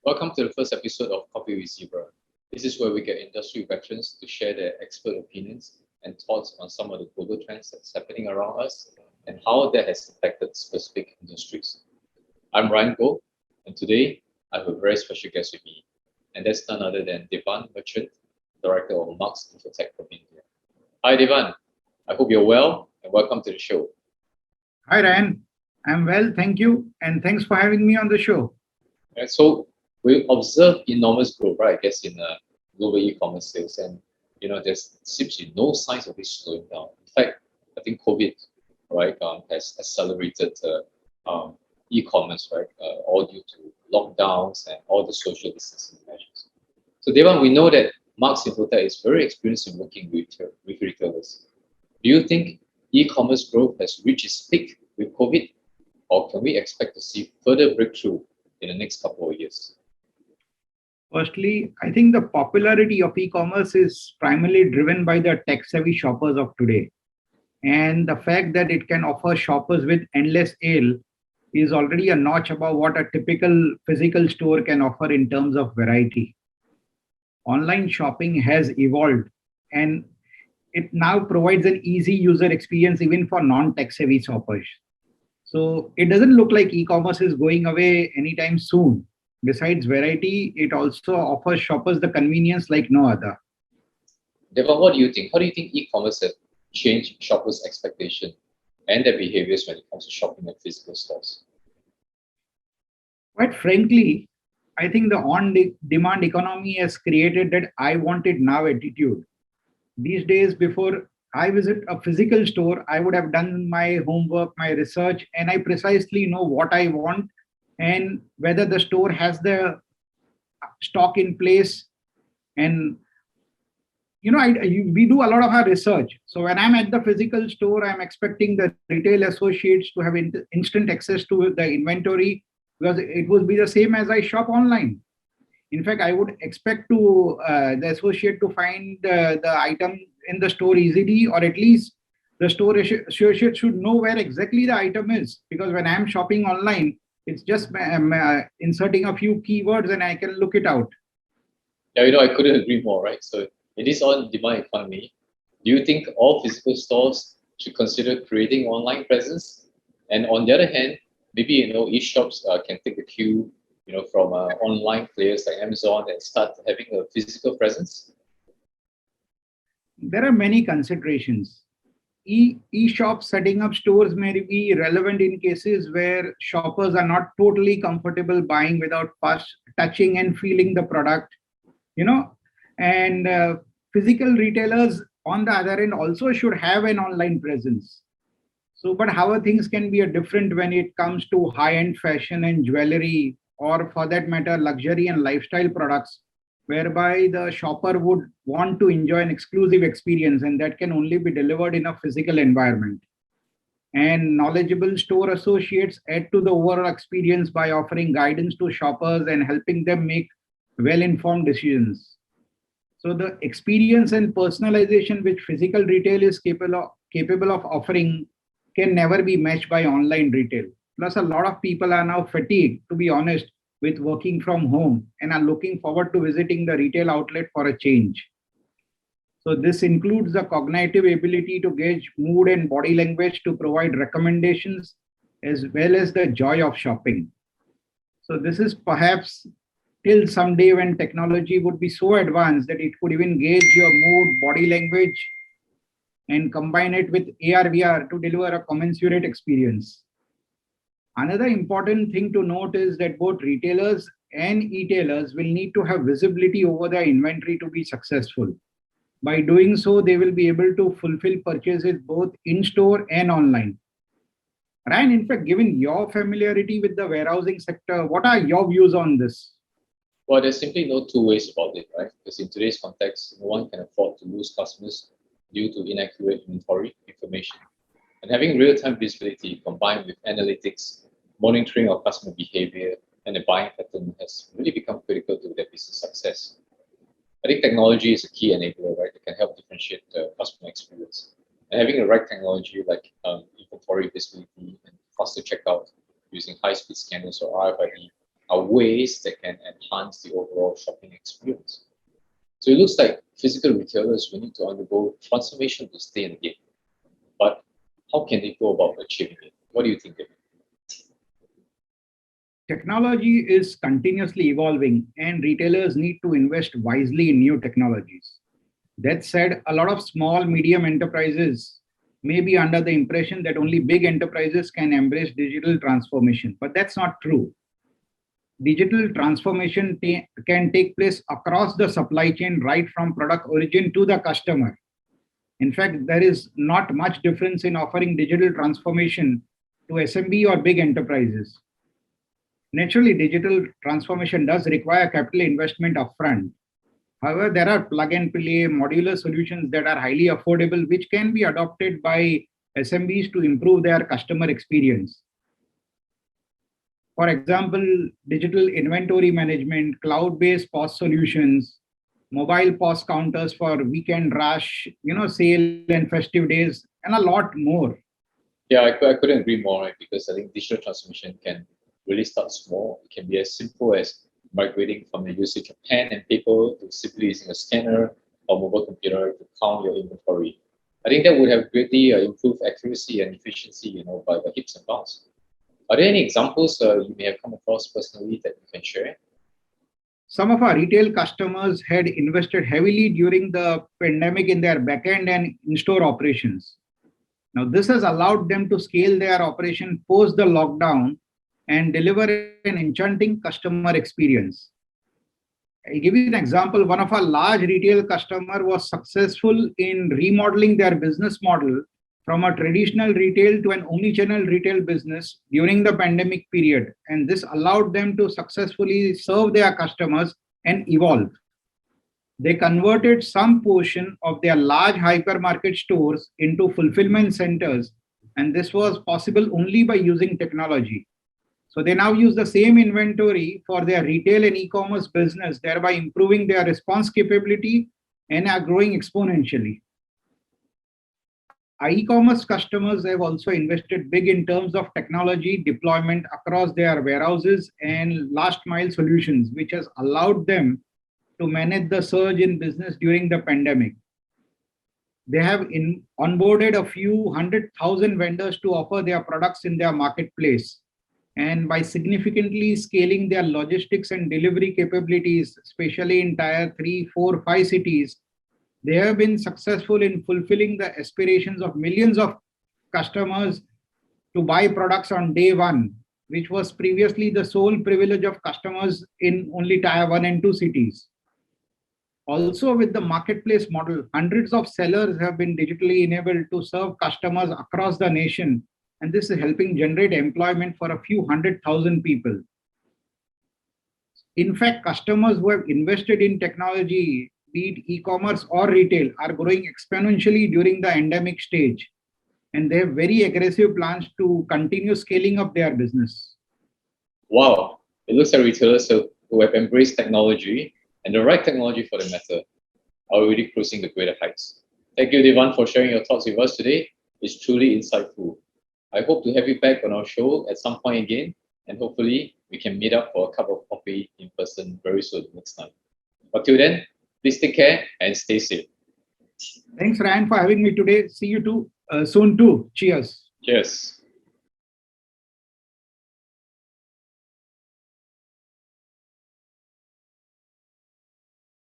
Welcome to the first episode of Coffee with Zebra. This is where we get industry veterans to share their expert opinions and thoughts on some of the global trends that's happening around us and how that has affected specific industries. I'm Ryan Goh, and today I have a very special guest with me, and that's none other than Devang Merchant, Director of Marks Infotech from India. Hi, Devan. I hope you're well, and welcome to the show. Hi, Ryan. I'm well, thank you. And thanks for having me on the show. Right, so we observe enormous growth, right? I guess in global e-commerce sales, and there seems to be no signs of it slowing down. In fact, I think COVID, right, has accelerated e-commerce, right, all due to lockdowns and all the social distancing measures. So, Devan, we know that Marks Infotech is very experienced in working with retailers. Do you think e-commerce growth has reached its peak with COVID, or can we expect to see further breakthrough in the next couple of years? Firstly, I think the popularity of e-commerce is primarily driven by the tech-savvy shoppers of today. And the fact that it can offer shoppers with endless ale is already a notch above what a typical physical store can offer in terms of variety. Online shopping has evolved and it now provides an easy user experience even for non-tech savvy shoppers. So it doesn't look like e-commerce is going away anytime soon. Besides variety, it also offers shoppers the convenience like no other. Devan, what do you think? How do you think e-commerce has changed shoppers' expectation and their behaviors when it comes to shopping at physical stores? Quite frankly, I think the on-demand economy has created that I want it now attitude. These days, before I visit a physical store, I would have done my homework, my research, and I precisely know what I want and whether the store has the stock in place. And we do a lot of our research. So when I'm at the physical store, I'm expecting the retail associates to have instant access to the inventory because it would be the same as I shop online. In fact, I would expect to the associate to find the item in the store easily, or at least the store associate should know where exactly the item is. Because when I'm shopping online, it's just inserting a few keywords and I can look it out. Yeah, I couldn't agree more, right? So in this on-demand economy, do you think all physical stores should consider creating online presence? And on the other hand, maybe e-shops can take the cue, from online players like Amazon and start having a physical presence. There are many considerations. E-shops setting up stores may be relevant in cases where shoppers are not totally comfortable buying without first touching and feeling the product, you know, and physical retailers on the other end also should have an online presence. So, but how things can be a different when it comes to high-end fashion and jewelry, or for that matter, luxury and lifestyle products, whereby the shopper would want to enjoy an exclusive experience, and that can only be delivered in a physical environment. And knowledgeable store associates add to the overall experience by offering guidance to shoppers and helping them make well-informed decisions. So the experience and personalization which physical retail is capable of offering can never be matched by online retail. Plus, a lot of people are now fatigued, to be honest, with working from home and are looking forward to visiting the retail outlet for a change. So this includes the cognitive ability to gauge mood and body language to provide recommendations as well as the joy of shopping. So this is perhaps till someday when technology would be so advanced that it could even gauge your mood, body language, and combine it with AR VR to deliver a commensurate experience. Another important thing to note is that both retailers and e-tailers will need to have visibility over their inventory to be successful. By doing so, they will be able to fulfill purchases both in-store and online. Ryan, in fact, given your familiarity with the warehousing sector, what are your views on this? Well, there's simply no two ways about it, right? Because in today's context, no one can afford to lose customers due to inaccurate inventory information. And having real-time visibility combined with analytics, monitoring of customer behavior, and the buying pattern has really become critical to their business success. I think technology is a key enabler, right? That can help differentiate the customer experience. And having the right technology like inventory visibility and faster checkout using high-speed scanners or RFID are ways that can enhance the overall shopping experience. So it looks like physical retailers will need to undergo transformation to stay in the game. But how can they go about achieving it? What do you think, Devang? Technology is continuously evolving, and retailers need to invest wisely in new technologies. That said, a lot of small, medium enterprises may be under the impression that only big enterprises can embrace digital transformation, but that's not true. Digital transformation can take place across the supply chain, right from product origin to the customer. In fact, there is not much difference in offering digital transformation to SMB or big enterprises. Naturally, digital transformation does require capital investment upfront. However, there are plug and play modular solutions that are highly affordable, which can be adopted by SMBs to improve their customer experience. For example, digital inventory management, cloud-based POS solutions, mobile POS counters for weekend rush, sale and festive days, and a lot more. Yeah, I couldn't agree more, right? Because I think digital transformation can really start small. It can be as simple as migrating from the usage of pen and paper to simply using a scanner or mobile computer to count your inventory. I think that would have greatly improved accuracy and efficiency, by heaps and bounds. Are there any examples you may have come across personally that you can share? Some of our retail customers had invested heavily during the pandemic in their backend and in-store operations. Now, this has allowed them to scale their operation post the lockdown and deliver an enchanting customer experience. I'll give you an example. One of our large retail customer was successful in remodeling their business model from a traditional retail to an omnichannel retail business during the pandemic period. And this allowed them to successfully serve their customers and evolve. They converted some portion of their large hypermarket stores into fulfillment centers, and this was possible only by using technology. So they now use the same inventory for their retail and e-commerce business, thereby improving their response capability and are growing exponentially. Our e-commerce customers have also invested big in terms of technology deployment across their warehouses and last mile solutions, which has allowed them to manage the surge in business during the pandemic. They have onboarded a few 100,000 vendors to offer their products in their marketplace. And by significantly scaling their logistics and delivery capabilities, especially in tier 3, 4, 5 cities, they have been successful in fulfilling the aspirations of millions of customers to buy products on day one, which was previously the sole privilege of customers in only tier 1 and 2 cities. Also, with the marketplace model, hundreds of sellers have been digitally enabled to serve customers across the nation, and this is helping generate employment for a few 100,000 people. In fact, customers who have invested in technology, be it e-commerce or retail, are growing exponentially during the endemic stage, and they have very aggressive plans to continue scaling up their business. Wow, it looks like retailers who have embraced technology and the right technology for the matter are already cruising to greater heights. Thank you, Devang, for sharing your thoughts with us today. It's truly insightful. I hope to have you back on our show at some point again, and hopefully we can meet up for a cup of coffee in person very soon next time. But till then, please take care and stay safe. Thanks, Ryan, for having me today. See you soon too. Cheers. Cheers.